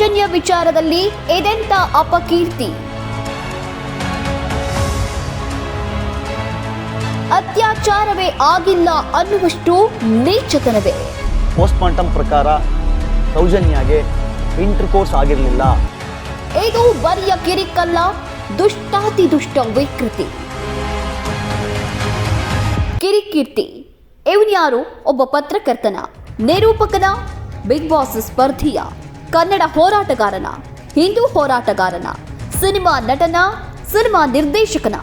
ಸೌಜನ್ಯ ವಿಚಾರದಲ್ಲಿ ಇದೆಂತ ಅಪಕೀರ್ತಿ. ಅತ್ಯಾಚಾರವೇ ಆಗಿಲ್ಲ ಅನ್ನುವಷ್ಟು ನೀಚತನವೇ. ಪೋಸ್ಟ್ ಮಾರ್ಟಮ್ ಪ್ರಕಾರ ಸೌಜನ್ಯಗೆ ಇಂಟರ್ಕೋರ್ಸ್ ಆಗಿರಲಿಲ್ಲ. ಇದು ಬರಿಯ ಕಿರಿಕಲ್ಲ, ದುಷ್ಟಾತಿ ದುಷ್ಟ ವಿಕೃತಿ. ಕಿರಿಕೀರ್ತಿ ಇವನ್ಯಾರು? ಒಬ್ಬ ಪತ್ರಕರ್ತನ, ನಿರೂಪಕನ, ಬಿಗ್ ಬಾಸ್ ಸ್ಪರ್ಧಿಯ, ಕನ್ನಡ ಹೋರಾಟಗಾರನ, ಹಿಂದೂ ಹೋರಾಟಗಾರನ, ಸಿನಿಮಾ ನಟನ, ಸಿನಿಮಾ ನಿರ್ದೇಶಕನ?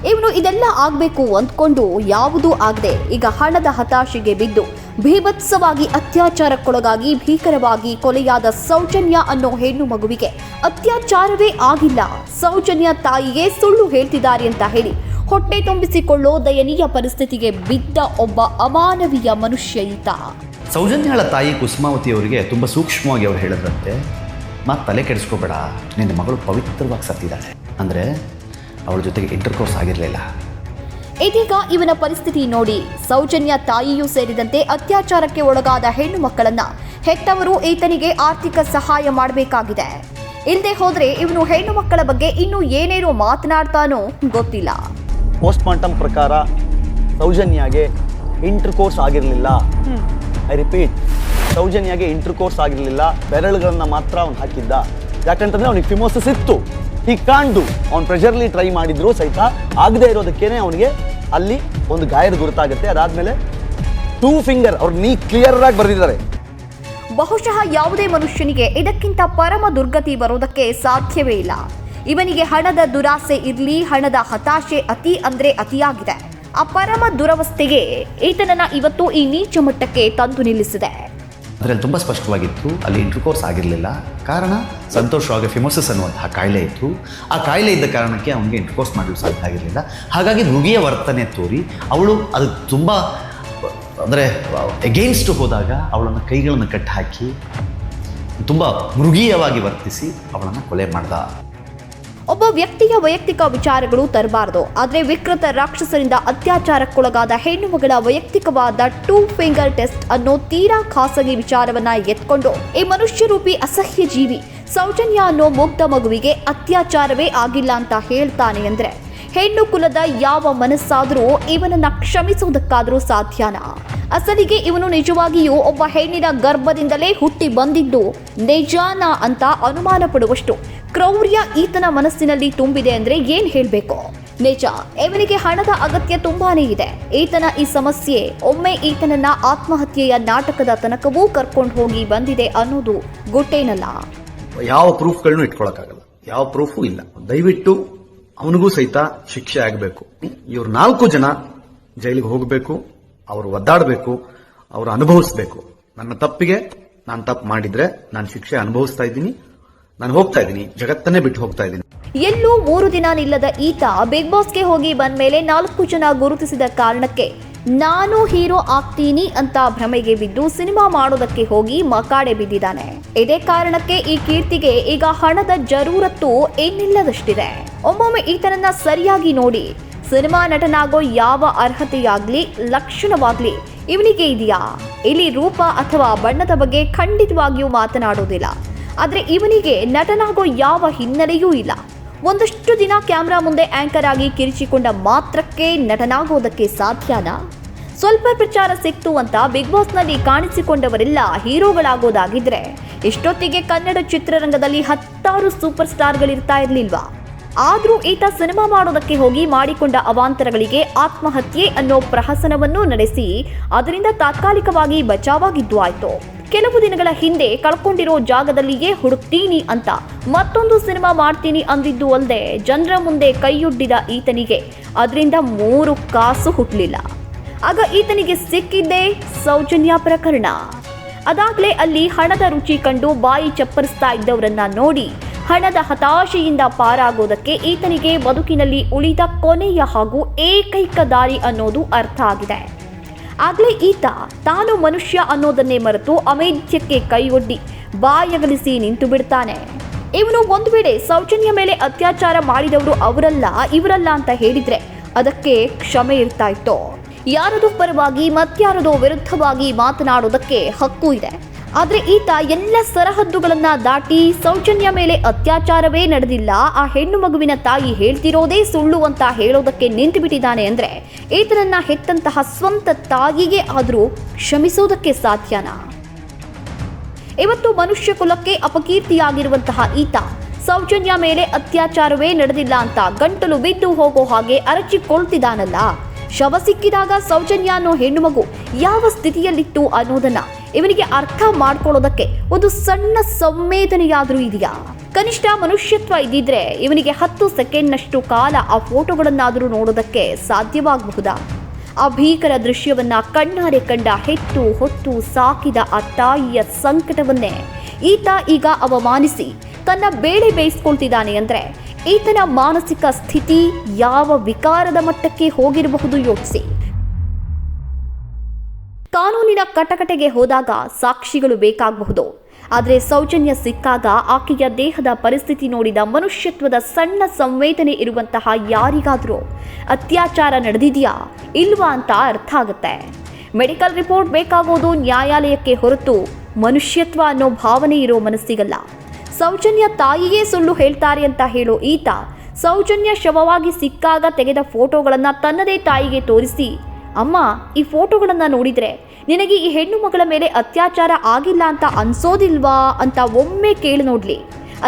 ಇವನು ಇದೆಲ್ಲ ಆಗಬೇಕು ಅಂದ್ಕೊಂಡು ಯಾವುದೂ ಆಗದೆ ಈಗ ಹಣದ ಹತಾಶೆಗೆ ಬಿದ್ದು ಭೀಭತ್ಸವಾಗಿ ಅತ್ಯಾಚಾರಕ್ಕೊಳಗಾಗಿ ಭೀಕರವಾಗಿ ಕೊಲೆಯಾದ ಸೌಜನ್ಯ ಅನ್ನೋ ಹೆಣ್ಣು ಮಗುವಿಗೆ ಅತ್ಯಾಚಾರವೇ ಆಗಿಲ್ಲ, ಸೌಜನ್ಯ ತಾಯಿಗೆ ಸುಳ್ಳು ಹೇಳ್ತಿದ್ದಾರೆ ಅಂತ ಹೇಳಿ ಹೊಟ್ಟೆ ತುಂಬಿಸಿಕೊಳ್ಳೋ ದಯನೀಯ ಪರಿಸ್ಥಿತಿಗೆ ಬಿದ್ದ ಒಬ್ಬ ಅಮಾನವೀಯ ಮನುಷ್ಯ ಈತ. ಸೌಜನ್ಯಳ ತಾಯಿ ಕುಸುಮಾವತಿ ಅವರಿಗೆ ತುಂಬ ಸೂಕ್ಷ್ಮವಾಗಿ ಅವ್ರು ಹೇಳಿದ್ರಂತೆ, ಮತ್ತೆ ತಲೆ ಕೆಡಿಸ್ಕೋಬೇಡ, ನಿನ್ನ ಮಗಳು ಪವಿತ್ರವಾಗಿ ಸತ್ತಿದ್ದಾಳೆ, ಅಂದರೆ ಅವಳ ಜೊತೆಗೆ ಇಂಟರ್ಕೋರ್ಸ್ ಆಗಿರಲಿಲ್ಲ. ಇದೀಗ ಇವನ ಪರಿಸ್ಥಿತಿ ನೋಡಿ ಸೌಜನ್ಯ ತಾಯಿಯೂ ಸೇರಿದಂತೆ ಅತ್ಯಾಚಾರಕ್ಕೆ ಒಳಗಾದ ಹೆಣ್ಣು ಮಕ್ಕಳನ್ನ ಹೆತ್ತವರು ಈತನಿಗೆ ಆರ್ಥಿಕ ಸಹಾಯ ಮಾಡಬೇಕಾಗಿದೆ. ಇಲ್ಲದೆ ಹೋದ್ರೆ ಇವನು ಹೆಣ್ಣು ಮಕ್ಕಳ ಬಗ್ಗೆ ಇನ್ನೂ ಏನೇನೋ ಮಾತನಾಡ್ತಾನೋ ಗೊತ್ತಿಲ್ಲ. ಪೋಸ್ಟ್ ಮಾರ್ಟಮ್ ಪ್ರಕಾರ ಸೌಜನ್ಯಗೆ ಇಂಟರ್ಕೋರ್ಸ್ ಆಗಿರಲಿಲ್ಲ. ಐ ರಿಪೀಟ್, ಸೌಜನ್ಯಗೆ ಇಂಟರ್ಕೋರ್ಸ್ ಆಗಿರಲಿಲ್ಲ. ಬೆರಳುಗಳನ್ನ ಮಾತ್ರ ಅವ್ನು ಹಾಕಿದ್ದ. ಯಾಕಂತಂದ್ರೆ ಅವನಿಗೆ ಫಿಮೋಸಿಸ್ ಇತ್ತು. ಈ ಕಾಂಡು ಅವ್ನು ಪ್ರೆಷರ್ಲಿ ಟ್ರೈ ಮಾಡಿದ್ರು ಸಹಿತ ಆಗದೆ ಇರೋದಕ್ಕೇನೆ ಅವನಿಗೆ ಅಲ್ಲಿ ಒಂದು ಗಾಯದ ಗುರುತಾಗುತ್ತೆ. ಅದಾದ್ಮೇಲೆ 2 ಫಿಂಗರ್ ಅವ್ರು ಕ್ಲಿಯರ್ ಆಗಿ ಬರೆದಿದ್ದಾರೆ. ಬಹುಶಃ ಯಾವುದೇ ಮನುಷ್ಯನಿಗೆ ಇದಕ್ಕಿಂತ ಪರಮ ದುರ್ಗತಿ ಬರೋದಕ್ಕೆ ಸಾಧ್ಯವೇ ಇಲ್ಲ. ಇವನಿಗೆ ಹಣದ ದುರಾಸೆ ಇರಲಿ, ಹಣದ ಹತಾಶೆ ಅತಿ ಅಂದ್ರೆ ಅತಿಯಾಗಿದೆ. ಆ ಪರಮ ದುರವಸ್ಥೆಗೆ ಈತನನ್ನ ಇವತ್ತು ಈ ನೀಚ ಮಟ್ಟಕ್ಕೆ ತಂದು ನಿಲ್ಲಿಸಿದೆ. ಅದರಲ್ಲಿ ತುಂಬ ಸ್ಪಷ್ಟವಾಗಿತ್ತು, ಅಲ್ಲಿ ಇಂಟರ್ಕೋರ್ಸ್ ಆಗಿರಲಿಲ್ಲ. ಕಾರಣ ಸಂತೋಷವಾಗಿ ಫಿಮೋಸಿಸ್ ಅನ್ನುವಂತಹ ಕಾಯಿಲೆ ಇತ್ತು. ಆ ಕಾಯಿಲೆ ಇದ್ದ ಕಾರಣಕ್ಕೆ ಅವನಿಗೆ ಇಂಟರ್ಕೋರ್ಸ್ ಮಾಡಲು ಸಾಧ್ಯ ಆಗಿರಲಿಲ್ಲ. ಹಾಗಾಗಿ ಮೃಗೀಯ ವರ್ತನೆ ತೋರಿ ಅವಳು ಅದು ತುಂಬ ಅಂದರೆ ಎಗೇನ್ಸ್ಟ್ ಹೋದಾಗ ಅವಳನ್ನು ಕೈಗಳನ್ನು ಕಟ್ಟಾಕಿ ತುಂಬ ಮೃಗೀಯವಾಗಿ ವರ್ತಿಸಿ ಅವಳನ್ನು ಕೊಲೆ ಮಾಡ್ದ. ಒಬ್ಬ ವ್ಯಕ್ತಿಯ ವೈಯಕ್ತಿಕ ವಿಚಾರಗಳು ತರಬಾರದು, ಆದರೆ ವಿಕೃತ ರಾಕ್ಷಸರಿಂದ ಅತ್ಯಾಚಾರಕ್ಕೊಳಗಾದ ಹೆಣ್ಣು ಮಗಳ ವೈಯಕ್ತಿಕವಾದ 2 ಫಿಂಗರ್ ಟೆಸ್ಟ್ ಅನ್ನೋ ತೀರಾ ಖಾಸಗಿ ವಿಚಾರವನ್ನ ಎತ್ಕೊಂಡು ಈ ಮನುಷ್ಯ ರೂಪಿ ಅಸಹ್ಯ ಜೀವಿ ಸೌಜನ್ಯ ಅನ್ನೋ ಮುಗ್ಧ ಮಗುವಿಗೆ ಅತ್ಯಾಚಾರವೇ ಆಗಿಲ್ಲ ಅಂತ ಹೇಳ್ತಾನೆ ಅಂದ್ರೆ ಹೆಣ್ಣು ಕುಲದ ಯಾವ ಮನಸ್ಸಾದರೂ ಇವನನ್ನ ಕ್ಷಮಿಸುವುದಕ್ಕಾದರೂ ಸಾಧ್ಯನಾ? ಅಸಲಿಗೆ ಇವನು ನಿಜವಾಗಿಯೂ ಒಬ್ಬ ಹೆಣ್ಣಿನ ಗರ್ಭದಿಂದಲೇ ಹುಟ್ಟಿ ಬಂದಿದ್ದು ನಿಜಾನ ಅಂತ ಅನುಮಾನ ಪಡುವಷ್ಟು ಕ್ರೌರ್ಯ ಈತನ ಮನಸ್ಸಿನಲ್ಲಿ ತುಂಬಿದೆ ಅಂದ್ರೆ ಏನ್ ಹೇಳ್ಬೇಕು? ನಿಜ, ಇವನಿಗೆ ಹಣದ ಅಗತ್ಯ ತುಂಬಾನೇ ಇದೆ. ಈತನ ಈ ಸಮಸ್ಯೆ ಒಮ್ಮೆ ಈತನನ್ನ ಆತ್ಮಹತ್ಯೆಯ ನಾಟಕದ ತನಕವೂ ಕರ್ಕೊಂಡು ಹೋಗಿ ಬಂದಿದೆ ಅನ್ನೋದು ಗುಟ್ಟೇನಲ್ಲ. ಯಾವ ಪ್ರೂಫ್ಗಳನ್ನು ಇಟ್ಕೊಳಕ್ಕಾಗಲ್ಲ, ಯಾವ ಪ್ರೂಫು ಇಲ್ಲ. ದಯವಿಟ್ಟು ಅವನಿಗೂ ಸಹಿತ ಶಿಕ್ಷೆ ಆಗಬೇಕು. ಇವ್ರು 4 ಜನ ಜೈಲಿಗೆ ಹೋಗಬೇಕು, ಅವರು ಒದ್ದಾಡಬೇಕು, ಅವರು ಅನುಭವಿಸ್ಬೇಕು. ನನ್ನ ತಪ್ಪಿಗೆ ನಾನು ತಪ್ಪು ಮಾಡಿದ್ರೆ ನಾನು ಶಿಕ್ಷೆ ಅನುಭವಿಸ್ತಾ ಇದ್ದೀನಿ, ನಾನು ಹೋಗ್ತಾ ಇದ್ದೀನಿ, ಜಗತ್ತನ್ನೇ ಬಿಟ್ಟು ಹೋಗ್ತಾ ಇದ್ದೀನಿ. ಎಲ್ಲೂ 3 ದಿನ ನಿಲ್ಲದ ಈತ ಬಿಗ್ ಬಾಸ್ಗೆ ಹೋಗಿ ಬಂದ ಮೇಲೆ 4 ಜನ ಗುರುತಿಸಿದ ಕಾರಣಕ್ಕೆ ನಾನು ಹೀರೋ ಆಗ್ತೀನಿ ಅಂತ ಭ್ರಮೆಗೆ ಬಿದ್ದು ಸಿನಿಮಾ ಮಾಡೋದಕ್ಕೆ ಹೋಗಿ ಮಕಾಡೆ ಬಿದ್ದಿದ್ದಾನೆ. ಇದೇ ಕಾರಣಕ್ಕೆ ಈ ಕೀರ್ತಿಗೆ ಈಗ ಹಣದ ಜರೂರತ್ತು ಏನಿಲ್ಲದಷ್ಟಿದೆ. ಒಮ್ಮೊಮ್ಮೆ ಈತನನ್ನ ಸರಿಯಾಗಿ ನೋಡಿ ಸಿನಿಮಾ ನಟನಾಗೋ ಯಾವ ಅರ್ಹತೆಯಾಗ್ಲಿ ಲಕ್ಷಣವಾಗ್ಲಿ ಇವನಿಗೆ ಇದೆಯಾ? ಇಲ್ಲಿ ರೂಪ ಅಥವಾ ಬಣ್ಣದ ಬಗ್ಗೆ ಖಂಡಿತವಾಗಿಯೂ ಮಾತನಾಡೋದಿಲ್ಲ. ಆದ್ರೆ ಇವನಿಗೆ ನಟನಾಗೋ ಯಾವ ಹಿನ್ನೆಲೆಯೂ ಇಲ್ಲ. ಒಂದಷ್ಟು ದಿನ ಕ್ಯಾಮ್ರಾ ಮುಂದೆ ಆಂಕರ್ ಆಗಿ ಕಿರಿಚಿಕೊಂಡ ಮಾತ್ರಕ್ಕೆ ನಟನಾಗೋದಕ್ಕೆ ಸಾಧ್ಯನಾ? ಸ್ವಲ್ಪ ಪ್ರಚಾರ ಸಿಕ್ತು ಅಂತ ಬಿಗ್ ಬಾಸ್ನಲ್ಲಿ ಕಾಣಿಸಿಕೊಂಡವರೆಲ್ಲ ಹೀರೋಗಳಾಗೋದಾಗಿದ್ರೆ ಇಷ್ಟೊತ್ತಿಗೆ ಕನ್ನಡ ಚಿತ್ರರಂಗದಲ್ಲಿ 10 ಸೂಪರ್ ಸ್ಟಾರ್ಗಳಿರ್ತಾ ಇರ್ಲಿಲ್ವಾ? ಆದ್ರೂ ಈತ ಸಿನಿಮಾ ಮಾಡೋದಕ್ಕೆ ಹೋಗಿ ಮಾಡಿಕೊಂಡ ಅವಾಂತರಗಳಿಗೆ ಆತ್ಮಹತ್ಯೆ ಅನ್ನೋ ಪ್ರಹಸನವನ್ನೂ ನಡೆಸಿ ಅದರಿಂದ ತಾತ್ಕಾಲಿಕವಾಗಿ ಬಚಾವಾಗಿದ್ದು ಆಯ್ತು. ಕೆಲವು ದಿನಗಳ ಹಿಂದೆ ಕಳ್ಕೊಂಡಿರೋ ಜಾಗದಲ್ಲಿಯೇ ಹುಡುಕ್ತೀನಿ ಅಂತ ಮತ್ತೊಂದು ಸಿನಿಮಾ ಮಾಡ್ತೀನಿ ಅಂದಿದ್ದು ಅಲ್ಲದೆ ಜನರ ಮುಂದೆ ಕೈಯೊಡ್ಡಿದ ಈತನಿಗೆ ಅದರಿಂದ 3 ಕಾಸು ಹುಟ್ಟಲಿಲ್ಲ. ಆಗ ಈತನಿಗೆ ಸಿಕ್ಕಿದ್ದೇ ಸೌಜನ್ಯ ಪ್ರಕರಣ. ಅದಾಗಲೇ ಅಲ್ಲಿ ಹಣದ ರುಚಿ ಕಂಡು ಬಾಯಿ ಚಪ್ಪರಿಸ್ತಾ ಇದ್ದವರನ್ನ ನೋಡಿ ಹಣದ ಹತಾಶೆಯಿಂದ ಪಾರಾಗೋದಕ್ಕೆ ಈತನಿಗೆ ಬದುಕಿನಲ್ಲಿ ಉಳಿದ ಕೊನೆಯ ಹಾಗೂ ಏಕೈಕ ದಾರಿ ಅನ್ನೋದು ಅರ್ಥ ಆಗಿದೆ. ಆಗಲೇ ಈತ ತಾನು ಮನುಷ್ಯ ಅನ್ನೋದನ್ನೇ ಮರೆತು ಅಮೇಧ್ಯಕ್ಕೆ ಕೈಯೊಡ್ಡಿ ಬಾಯಗಲಿಸಿ ನಿಂತು ಬಿಡ್ತಾನೆ. ಇವನು ಒಂದು ವೇಳೆ ಸೌಜನ್ಯ ಮೇಲೆ ಅತ್ಯಾಚಾರ ಮಾಡಿದವರು ಅವರಲ್ಲ ಇವರಲ್ಲ ಅಂತ ಹೇಳಿದ್ರೆ ಅದಕ್ಕೆ ಕ್ಷಮೆ ಇರ್ತಾ ಇತ್ತು. ಯಾರದೋ ಪರವಾಗಿ ಮತ್ಯಾರದೋ ವಿರುದ್ಧವಾಗಿ ಮಾತನಾಡೋದಕ್ಕೆ ಹಕ್ಕು ಇದೆ. ಆದ್ರೆ ಈತ ಎಲ್ಲ ಸರಹದ್ದುಗಳನ್ನ ದಾಟಿ ಸೌಜನ್ಯ ಮೇಲೆ ಅತ್ಯಾಚಾರವೇ ನಡೆದಿಲ್ಲ, ಆ ಹೆಣ್ಣು ಮಗುವಿನ ತಾಯಿ ಹೇಳ್ತಿರೋದೇ ಸುಳ್ಳು ಅಂತ ಹೇಳೋದಕ್ಕೆ ನಿಂತು ಬಿಟ್ಟಿದ್ದಾನೆ ಅಂದ್ರೆ ಈತನನ್ನ ಹೆತ್ತಂತಹ ಸ್ವಂತ ತಾಯಿಗೆ ಆದ್ರೂ ಕ್ಷಮಿಸೋದಕ್ಕೆ ಸಾಧ್ಯನಾ? ಇವತ್ತು ಮನುಷ್ಯ ಕುಲಕ್ಕೆ ಅಪಕೀರ್ತಿಯಾಗಿರುವಂತಹ ಈತ ಸೌಜನ್ಯ ಮೇಲೆ ಅತ್ಯಾಚಾರವೇ ನಡೆದಿಲ್ಲ ಅಂತ ಗಂಟಲು ಬಿದ್ದು ಹೋಗೋ ಹಾಗೆ ಅರಚಿಕೊಳ್ತಿದ್ದಾನಲ್ಲ. ಶವ ಸಿಕ್ಕಿದಾಗ ಸೌಜನ್ಯ ಅನ್ನೋ ಹೆಣ್ಣು ಮಗು ಯಾವ ಸ್ಥಿತಿಯಲ್ಲಿತ್ತು ಅನ್ನೋದನ್ನ ಇವನಿಗೆ ಅರ್ಥ ಮಾಡ್ಕೊಳ್ಳೋದಕ್ಕೆ ಒಂದು ಸಣ್ಣ ಸಂವೇದನೆಯಾದ್ರೂ ಇದೆಯಾ? ಕನಿಷ್ಠ ಮನುಷ್ಯತ್ವ ಇದ್ದಿದ್ರೆ ಇವನಿಗೆ 10 ಸೆಕೆಂಡ್ನಷ್ಟು ಕಾಲ ಆ ಫೋಟೋಗಳನ್ನಾದರೂ ನೋಡೋದಕ್ಕೆ ಸಾಧ್ಯವಾಗಬಹುದಾ? ಆ ಭೀಕರ ದೃಶ್ಯವನ್ನ ಕಣ್ಣಾರೆ ಕಂಡ ಹೆತ್ತು ಹೊತ್ತು ಸಾಕಿದ ಆ ತಾಯಿಯ ಸಂಕಟವನ್ನೇ ಈತ ಈಗ ಅವಮಾನಿಸಿ ತನ್ನ ಬೇಳೆ ಬೇಯಿಸ್ಕೊಳ್ತಿದ್ದಾನೆ ಅಂದ್ರೆ ಈತನ ಮಾನಸಿಕ ಸ್ಥಿತಿ ಯಾವ ವಿಕಾರದ ಮಟ್ಟಕ್ಕೆ ಹೋಗಿರಬಹುದು ಯೋಚಿಸಿ. ಕಾನೂನಿನ ಕಟಕಟೆಗೆ ಹೋದಾಗ ಸಾಕ್ಷಿಗಳು ಬೇಕಾಗಬಹುದು, ಆದರೆ ಸೌಜನ್ಯ ಸಿಕ್ಕಾಗ ಆಕೆಯ ದೇಹದ ಪರಿಸ್ಥಿತಿ ನೋಡಿದ ಮನುಷ್ಯತ್ವದ ಸಣ್ಣ ಸಂವೇದನೆ ಇರುವಂತಹ ಯಾರಿಗಾದರೂ ಅತ್ಯಾಚಾರ ನಡೆದಿದೆಯಾ ಇಲ್ವಾ ಅಂತ ಅರ್ಥ ಆಗುತ್ತೆ. ಮೆಡಿಕಲ್ ರಿಪೋರ್ಟ್ ಬೇಕಾಗೋದು ನ್ಯಾಯಾಲಯಕ್ಕೆ ಹೊರತು ಮನುಷ್ಯತ್ವ ಅನ್ನೋ ಭಾವನೆ ಇರೋ ಮನಸ್ಸಿಗಲ್ಲ. ಸೌಜನ್ಯ ತಾಯಿಯೇ ಸುಳ್ಳು ಹೇಳ್ತಾರೆ ಅಂತ ಹೇಳೋ ಈತ ಸೌಜನ್ಯ ಶವವಾಗಿ ಸಿಕ್ಕಾಗ ತೆಗೆದ ಫೋಟೋಗಳನ್ನು ತನ್ನದೇ ತಾಯಿಗೆ ತೋರಿಸಿ, ಅಮ್ಮ ಈ ಫೋಟೋಗಳನ್ನು ನೋಡಿದರೆ ನಿನಗೆ ಈ ಹೆಣ್ಣು ಮಗಳ ಮೇಲೆ ಅತ್ಯಾಚಾರ ಆಗಿಲ್ಲ ಅಂತ ಅನ್ಸೋದಿಲ್ವಾ ಅಂತ ಒಮ್ಮೆ ಕೇಳಿ ನೋಡ್ಲಿ.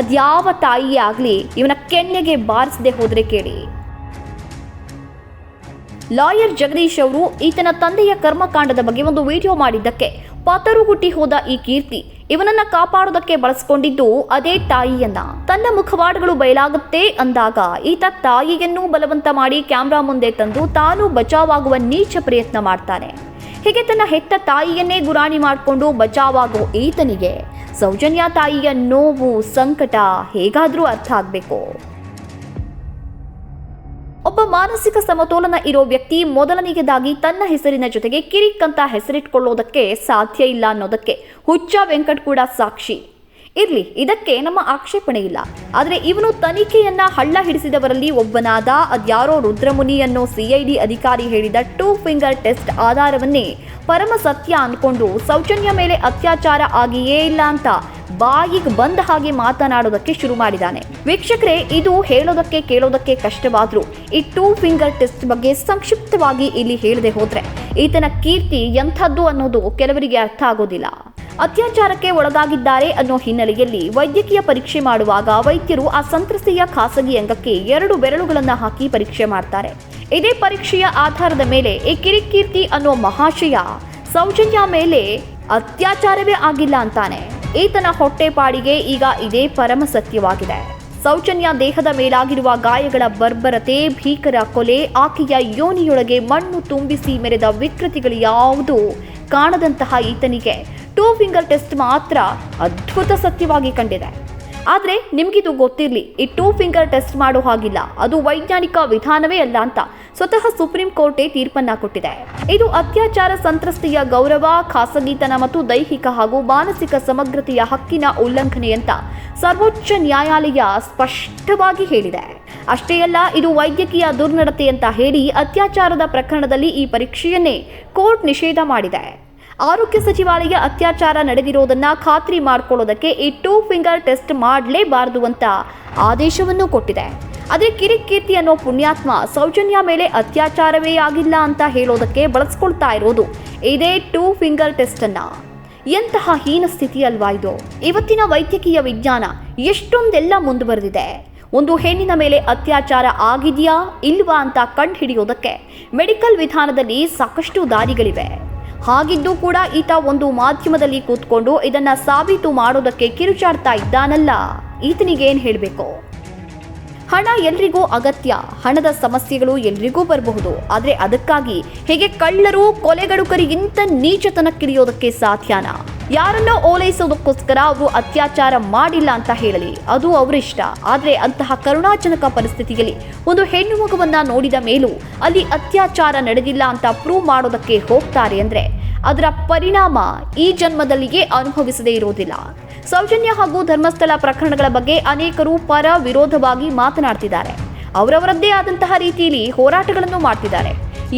ಅದ್ಯಾವ ತಾಯಿಯೇ ಆಗಲಿ ಇವನ ಕೆನ್ನೆಗೆ ಬಾರಿಸದೆ ಹೋದರೆ ಕೇಳಿ. ಲಾಯರ್ ಜಗದೀಶ್ ಅವರು ಈತನ ತಂದೆಯ ಕರ್ಮಕಾಂಡದ ಬಗ್ಗೆ ಒಂದು ವಿಡಿಯೋ ಮಾಡಿದ್ದಕ್ಕೆ ಪಾತರುಗುಟ್ಟಿ ಹೋದ ಈ ಕೀರ್ತಿ ಇವನನ್ನ ಕಾಪಾಡೋದಕ್ಕೆ ಬಳಸ್ಕೊಂಡಿದ್ದು ಅದೇ ತಾಯಿಯನ್ನ. ತನ್ನ ಮುಖವಾಡಗಳು ಬಯಲಾಗುತ್ತೆ ಅಂದಾಗ ಈತ ತಾಯಿಯನ್ನೂ ಬಲವಂತ ಮಾಡಿ ಕ್ಯಾಮ್ರಾ ಮುಂದೆ ತಂದು ತಾನು ಬಚಾವಾಗುವ ನೀಚ ಪ್ರಯತ್ನ ಮಾಡ್ತಾನೆ. ಹೀಗೆ ತನ್ನ ಹೆತ್ತ ತಾಯಿಯನ್ನೇ ಗುರಾಣಿ ಮಾಡಿಕೊಂಡು ಬಚಾವಾಗೋ ಈತನಿಗೆ ಸೌಜನ್ಯ ತಾಯಿಯ ನೋವು ಸಂಕಟ ಹೇಗಾದ್ರೂ ಅರ್ಥ ಆಗ್ಬೇಕು. ಒಬ್ಬ ಮಾನಸಿಕ ಸಮತೋಲನ ಇರೋ ವ್ಯಕ್ತಿ ಮೊದಲನೆಯದಾಗಿ ತನ್ನ ಹೆಸರಿನ ಜೊತೆಗೆ ಕಿರಿಕ್ ಅಂತ ಹೆಸರಿಟ್ಕೊಳ್ಳೋದಕ್ಕೆ ಸಾಧ್ಯ ಇಲ್ಲ ಅನ್ನೋದಕ್ಕೆ ಹುಚ್ಚ ವೆಂಕಟ್ ಕೂಡ ಸಾಕ್ಷಿ. ಇರ್ಲಿ, ಇದಕ್ಕೆ ನಮ್ಮ ಆಕ್ಷೇಪಣೆ ಇಲ್ಲ. ಆದರೆ ಇವನು ತನಿಖೆಯನ್ನ ಹಳ್ಳ ಹಿಡಿಸಿದವರಲ್ಲಿ ಒಬ್ಬನಾದ ಅದ್ಯಾರೋ ರುದ್ರಮುನಿ ಅನ್ನೋ CID ಅಧಿಕಾರಿ ಹೇಳಿದ 2 ಫಿಂಗರ್ ಟೆಸ್ಟ್ ಆಧಾರವನ್ನೇ ಪರಮ ಸತ್ಯ ಅಂದ್ಕೊಂಡು ಸೌಜನ್ಯ ಮೇಲೆ ಅತ್ಯಾಚಾರ ಆಗಿಯೇ ಇಲ್ಲ ಅಂತ ಬಾಯಿಗೆ ಬಂದ ಹಾಗೆ ಮಾತನಾಡೋದಕ್ಕೆ ಶುರು ಮಾಡಿದ್ದಾನೆ. ವೀಕ್ಷಕರೇ, ಇದು ಹೇಳೋದಕ್ಕೆ ಕೇಳೋದಕ್ಕೆ ಕಷ್ಟವಾದ್ರೂ ಈ 2 ಫಿಂಗರ್ ಟೆಸ್ಟ್ ಬಗ್ಗೆ ಸಂಕ್ಷಿಪ್ತವಾಗಿ ಇಲ್ಲಿ ಹೇಳದೆ ಹೋದ್ರೆ ಈತನ ಕೀರ್ತಿ ಎಂಥದ್ದು ಅನ್ನೋದು ಕೆಲವರಿಗೆ ಅರ್ಥ ಆಗೋದಿಲ್ಲ. ಅತ್ಯಾಚಾರಕ್ಕೆ ಒಳಗಾಗಿದ್ದಾರೆ ಅನ್ನೋ ಹಿನ್ನೆಲೆಯಲ್ಲಿ ವೈದ್ಯಕೀಯ ಪರೀಕ್ಷೆ ಮಾಡುವಾಗ ವೈದ್ಯರು ಆ ಸಂತ್ರಸ್ತೆಯ ಖಾಸಗಿ ಅಂಗಕ್ಕೆ 2 ಬೆರಳುಗಳನ್ನು ಹಾಕಿ ಪರೀಕ್ಷೆ ಮಾಡ್ತಾರೆ. ಇದೇ ಪರೀಕ್ಷೆಯ ಆಧಾರದ ಮೇಲೆ ಈ ಕಿರಿಕೀರ್ತಿ ಅನ್ನೋ ಮಹಾಶಯ ಸೌಜನ್ಯ ಮೇಲೆ ಅತ್ಯಾಚಾರವೇ ಆಗಿಲ್ಲ ಅಂತಾನೆ. ಈತನ ಹೊಟ್ಟೆಪಾಡಿಗೆ ಈಗ ಇದೇ ಪರಮ ಸತ್ಯವಾಗಿದೆ. ಸೌಜನ್ಯ ದೇಹದ ಮೇಲಾಗಿರುವ ಗಾಯಗಳ ಬರ್ಬರತೆ, ಭೀಕರ ಕೊಲೆ, ಆಕೆಯ ಯೋನಿಯೊಳಗೆ ಮಣ್ಣು ತುಂಬಿಸಿ ಮೆರೆದ ವಿಕೃತಿಗಳು ಯಾವುದೂ ಕಾಣದಂತಹ ಈತನಿಗೆ 2 ಫಿಂಗರ್ ಟೆಸ್ಟ್ ಮಾತ್ರ ಅದ್ಭುತ ಸತ್ಯವಾಗಿ ಕಂಡಿದೆ. ಆದರೆ ನಿಮಗಿದು ಗೊತ್ತಿರಲಿ, ಈ 2 ಫಿಂಗರ್ ಟೆಸ್ಟ್ ಮಾಡೋ ಹಾಗಿಲ್ಲ, ಅದು ವೈಜ್ಞಾನಿಕ ವಿಧಾನವೇ ಅಲ್ಲ ಅಂತ ಸ್ವತಃ ಸುಪ್ರೀಂ ಕೋರ್ಟೇ ತೀರ್ಪನ್ನ ಕೊಟ್ಟಿದೆ. ಇದು ಅತ್ಯಾಚಾರ ಸಂತ್ರಸ್ತೆಯ ಗೌರವ, ಖಾಸಗಿತನ ಮತ್ತು ದೈಹಿಕ ಹಾಗೂ ಮಾನಸಿಕ ಸಮಗ್ರತೆಯ ಹಕ್ಕಿನ ಉಲ್ಲಂಘನೆ ಅಂತ ಸರ್ವೋಚ್ಚ ನ್ಯಾಯಾಲಯ ಸ್ಪಷ್ಟವಾಗಿ ಹೇಳಿದೆ. ಅಷ್ಟೇ ಅಲ್ಲ, ಇದು ವೈದ್ಯಕೀಯ ದುರ್ನಡತೆ ಅಂತ ಹೇಳಿ ಅತ್ಯಾಚಾರದ ಪ್ರಕರಣದಲ್ಲಿ ಈ ಪರೀಕ್ಷೆಯನ್ನೇ ಕೋರ್ಟ್ ನಿಷೇಧ ಮಾಡಿದೆ. ಆರೋಗ್ಯ ಸಚಿವಾಲಯ ಅತ್ಯಾಚಾರ ನಡೆದಿರೋದನ್ನ ಖಾತ್ರಿ ಮಾಡಿಕೊಳ್ಳೋದಕ್ಕೆ ಈ 2 ಫಿಂಗರ್ ಟೆಸ್ಟ್ ಮಾಡಲೇಬಾರದು ಅಂತ ಆದೇಶವನ್ನು ಕೊಟ್ಟಿದೆ. ಅದೇ ಕಿರಿಕೀರ್ತಿ ಅನ್ನೋ ಪುಣ್ಯಾತ್ಮ ಸೌಜನ್ಯ ಮೇಲೆ ಅತ್ಯಾಚಾರವೇ ಆಗಿಲ್ಲ ಅಂತ ಹೇಳೋದಕ್ಕೆ ಬಳಸ್ಕೊಳ್ತಾ ಇರೋದು ಇದೇ 2 ಫಿಂಗರ್ ಟೆಸ್ಟ್ ಅನ್ನ. ಎಂತಹ ಹೀನ ಸ್ಥಿತಿ ಅಲ್ವಾ ಇದು? ಇವತ್ತಿನ ವೈದ್ಯಕೀಯ ವಿಜ್ಞಾನ ಎಷ್ಟೊಂದೆಲ್ಲ ಮುಂದುವರೆದಿದೆ. ಒಂದು ಹೆಣ್ಣಿನ ಮೇಲೆ ಅತ್ಯಾಚಾರ ಆಗಿದೆಯಾ ಇಲ್ವಾ ಅಂತ ಕಂಡು ಹಿಡಿಯೋದಕ್ಕೆ ಮೆಡಿಕಲ್ ವಿಧಾನದಲ್ಲಿ ಸಾಕಷ್ಟು ದಾರಿಗಳಿವೆ. ಹಾಗಿದ್ದು ಕೂಡ ಈತ ಒಂದು ಮಾಧ್ಯಮದಲ್ಲಿ ಕೂತ್ಕೊಂಡು ಇದನ್ನ ಸಾಬೀತು ಮಾಡೋದಕ್ಕೆ ಕಿರುಚಾಡ್ತಾ ಇದ್ದಾನಲ್ಲ, ಈತನಿಗೇನು ಹೇಳಬೇಕು? ಹಣ ಎಲ್ರಿಗೂ ಅಗತ್ಯ, ಹಣದ ಸಮಸ್ಯೆಗಳು ಎಲ್ರಿಗೂ ಬರಬಹುದು. ಆದರೆ ಅದಕ್ಕಾಗಿ ಹೇಗೆ ಕಳ್ಳರು ಕೊಲೆಗಡುಕರಿಗಿಂತ ನೀಚತನಕ್ಕಿಳಿಯೋದಕ್ಕೆ ಸಾಧ್ಯನಾ? ಯಾರನ್ನೋ ಓಲೈಸೋದಕ್ಕೋಸ್ಕರ ಅವರು ಅತ್ಯಾಚಾರ ಮಾಡಿಲ್ಲ ಅಂತ ಹೇಳಲಿ, ಅದು ಅವರಿಷ್ಟ. ಆದರೆ ಅಂತಹ ಕರುಣಾಜನಕ ಪರಿಸ್ಥಿತಿಯಲ್ಲಿ ಒಂದು ಹೆಣ್ಣು ಮಗುವನ್ನ ನೋಡಿದ ಮೇಲೂ ಅಲ್ಲಿ ಅತ್ಯಾಚಾರ ನಡೆದಿಲ್ಲ ಅಂತ ಪ್ರೂವ್ ಮಾಡೋದಕ್ಕೆ ಹೋಗ್ತಾರೆ ಅಂದ್ರೆ ಅದರ ಪರಿಣಾಮ ಈ ಜನ್ಮದಲ್ಲಿಯೇ ಅನುಭವಿಸದೇ ಇರೋದಿಲ್ಲ. ಸೌಜನ್ಯ ಹಾಗೂ ಧರ್ಮಸ್ಥಳ ಪ್ರಕರಣಗಳ ಬಗ್ಗೆ ಅನೇಕರು ಪರ ವಿರೋಧವಾಗಿ ಮಾತನಾಡ್ತಿದ್ದಾರೆ. ಅವರವರದ್ದೇ ಆದಂತಹ ರೀತಿಯಲ್ಲಿ ಹೋರಾಟಗಳನ್ನು ಮಾಡ್ತಿದ್ದಾರೆ.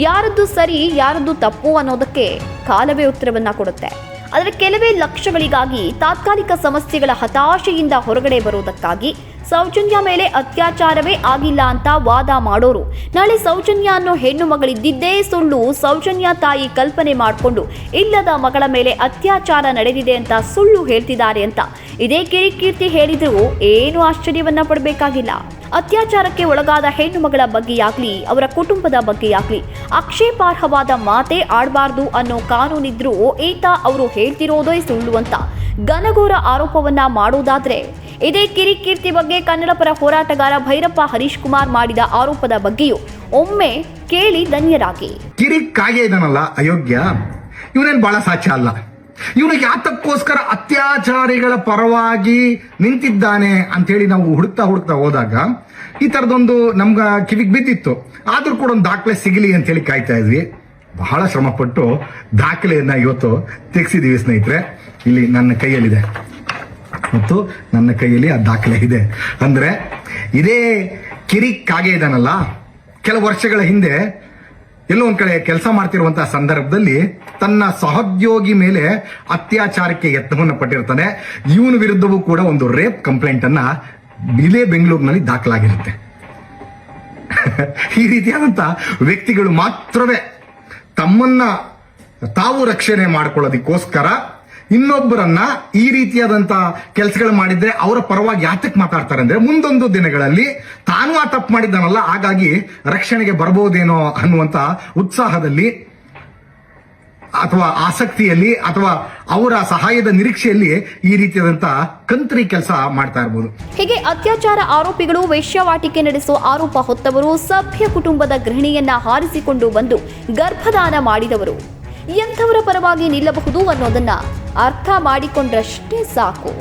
ಯಾರದ್ದು ಸರಿ ಯಾರದ್ದು ತಪ್ಪು ಅನ್ನೋದಕ್ಕೆ ಕಾಲವೇ ಉತ್ತರವನ್ನ ಕೊಡುತ್ತೆ. ಆದರೆ ಕೆಲವೇ ಲಕ್ಷಗಳಿಗಾಗಿ ತಾತ್ಕಾಲಿಕ ಸಮಸ್ಯೆಗಳ ಹತಾಶೆಯಿಂದ ಹೊರಗಡೆ ಬರುವುದಕ್ಕಾಗಿ ಸೌಜನ್ಯ ಮೇಲೆ ಅತ್ಯಾಚಾರವೇ ಆಗಿಲ್ಲ ಅಂತ ವಾದ ಮಾಡೋರು ನಾಳೆ ಸೌಜನ್ಯ ಅನ್ನೋ ಹೆಣ್ಣು ಮಗಳಿದ್ದಿದ್ದೇ ಸುಳ್ಳು, ಸೌಜನ್ಯ ತಾಯಿ ಕಲ್ಪನೆ ಮಾಡಿಕೊಂಡು ಇಲ್ಲದ ಮಗಳ ಮೇಲೆ ಅತ್ಯಾಚಾರ ನಡೆದಿದೆ ಅಂತ ಸುಳ್ಳು ಹೇಳ್ತಿದ್ದಾರೆ ಅಂತ ಇದೇ ಕಿರಿಕೀರ್ತಿ ಹೇಳಿದ್ರು ಏನು ಆಶ್ಚರ್ಯವನ್ನ ಪಡಬೇಕಾಗಿಲ್ಲ. ಅತ್ಯಾಚಾರಕ್ಕೆ ಒಳಗಾದ ಹೆಣ್ಣು ಮಗಳ ಬಗ್ಗೆಯಾಗ್ಲಿ ಅವರ ಕುಟುಂಬದ ಬಗ್ಗೆಯಾಗ್ಲಿ ಆಕ್ಷೇಪಾರ್ಹವಾದ ಮಾತೇ ಆಡಬಾರ್ದು ಅನ್ನೋ ಕಾನೂನಿದ್ರೂ ಈತ ಅವರು ಹೇಳ್ತಿರೋದೇ ಸುಳ್ಳು ಅಂತ ಘನಘೋರ ಆರೋಪವನ್ನ ಮಾಡೋದಾದ್ರೆ ಇದೇ ಕಿರಿಕೀರ್ತಿ ಬಗ್ಗೆ ಕನ್ನಡ ಪರ ಹೋರಾಟಗಾರ ಭೈರಪ್ಪ ಹರೀಶ್ ಕುಮಾರ್ ಮಾಡಿದ ಆರೋಪದ ಬಗ್ಗೆಯೂ ಒಮ್ಮೆ ಕೇಳಿ ಧನ್ಯರಾಗಿ. ಕಿರಿಕ್ ಕಾಗೆ ಇದಾನಲ್ಲ ಅಯೋಗ್ಯ, ಇವನೇನ್ ಬಹಳ ಸಾಚ ಅಲ್ಲ. ಇವನು ಯಾತಕ್ಕೋಸ್ಕರ ಅತ್ಯಾಚಾರಿಗಳ ಪರವಾಗಿ ನಿಂತಿದ್ದಾನೆ ಅಂತ ಹೇಳಿ ನಾವು ಹುಡುಕ್ತಾ ಹೋದಾಗ ಈ ತರದೊಂದು ನಮ್ಗ ಕಿವಿಗೆ ಬಿದ್ದಿತ್ತು. ಆದ್ರೂ ಕೂಡ ಒಂದು ದಾಖಲೆ ಸಿಗಲಿ ಅಂತ ಹೇಳಿ ಕಾಯ್ತಾ ಇದ್ವಿ. ಬಹಳ ಶ್ರಮಪಟ್ಟು ದಾಖಲೆಯನ್ನ ಇವತ್ತು ತೆಗೆಸಿದೀವಿ ಸ್ನೇಹಿತರೆ. ಇಲ್ಲಿ ನನ್ನ ಕೈಯಲ್ಲಿದೆ ಮತ್ತು ನನ್ನ ಕೈಯಲ್ಲಿ ಆ ದಾಖಲೆ ಇದೆ. ಅಂದ್ರೆ ಇದೇ ಕಿರಿಕ್ ಕಾಗೆ ಇದಾನಲ್ಲ, ಕೆಲವು ವರ್ಷಗಳ ಹಿಂದೆ ಎಲ್ಲೋ ಒಂದ್ ಕಡೆ ಕೆಲಸ ಮಾಡ್ತಿರುವಂತಹ ಸಂದರ್ಭದಲ್ಲಿ ತನ್ನ ಸಹೋದ್ಯೋಗಿ ಮೇಲೆ ಅತ್ಯಾಚಾರಕ್ಕೆ ಯತ್ನವನ್ನು ಪಟ್ಟಿರ್ತಾನೆ. ಇವನ ವಿರುದ್ಧವೂ ಕೂಡ ಒಂದು ರೇಪ್ ಕಂಪ್ಲೇಂಟ್ ಅನ್ನ ಇದೇ ಬೆಂಗಳೂರಿನಲ್ಲಿ ದಾಖಲಾಗಿರುತ್ತೆ. ಈ ರೀತಿಯಾದಂತ ವ್ಯಕ್ತಿಗಳು ಮಾತ್ರವೇ ತಮ್ಮನ್ನ ತಾವು ರಕ್ಷಣೆ ಮಾಡ್ಕೊಳ್ಳೋದಕ್ಕೋಸ್ಕರ ಇನ್ನೊಬ್ಬರನ್ನ ಈ ರೀತಿಯಾದಂತ ಕೆಲಸಗಳು ಮಾಡಿದ್ರೆ ಅವರ ಪರವಾಗಿ ಯಾತಕ್ಕೆ ಮಾತಾಡ್ತಾರೆ ಅಂದ್ರೆ ಮುಂದೊಂದು ದಿನಗಳಲ್ಲಿ ತಾನು ಆ ತಪ್ಪು ಮಾಡಿದ್ದಾನಲ್ಲ, ಹಾಗಾಗಿ ರಕ್ಷಣೆಗೆ ಬರಬಹುದೇನೋ ಅನ್ನುವಂತ ಉತ್ಸಾಹದಲ್ಲಿ ಅಥವಾ ಆಸಕ್ತಿಯಲ್ಲಿ ಅಥವಾ ಅವರ ಸಹಾಯದ ನಿರೀಕ್ಷೆಯಲ್ಲಿ ಈ ರೀತಿಯಾದಂತ ಕಂತ್ರಿ ಕೆಲಸ ಮಾಡ್ತಾ ಇರಬಹುದು. ಹೀಗೆ ಅತ್ಯಾಚಾರ ಆರೋಪಿಗಳು ವೇಶ್ಯಾವಾಟಿಕೆ ನಡೆಸುವ ಆರೋಪ ಹೊತ್ತವರು ಸಭ್ಯ ಕುಟುಂಬದ ಗೃಹಿಣಿಯನ್ನ ಹಾರಿಸಿಕೊಂಡು ಬಂದು ಗರ್ಭದಾನ ಮಾಡಿದವರು ಎಂಥವರ ಪರವಾಗಿ ನಿಲ್ಲಬಹುದು ಅನ್ನೋದನ್ನ ಅರ್ಥ ಮಾಡಿಕೊಂಡ್ರಷ್ಟೇ ಸಾಕು.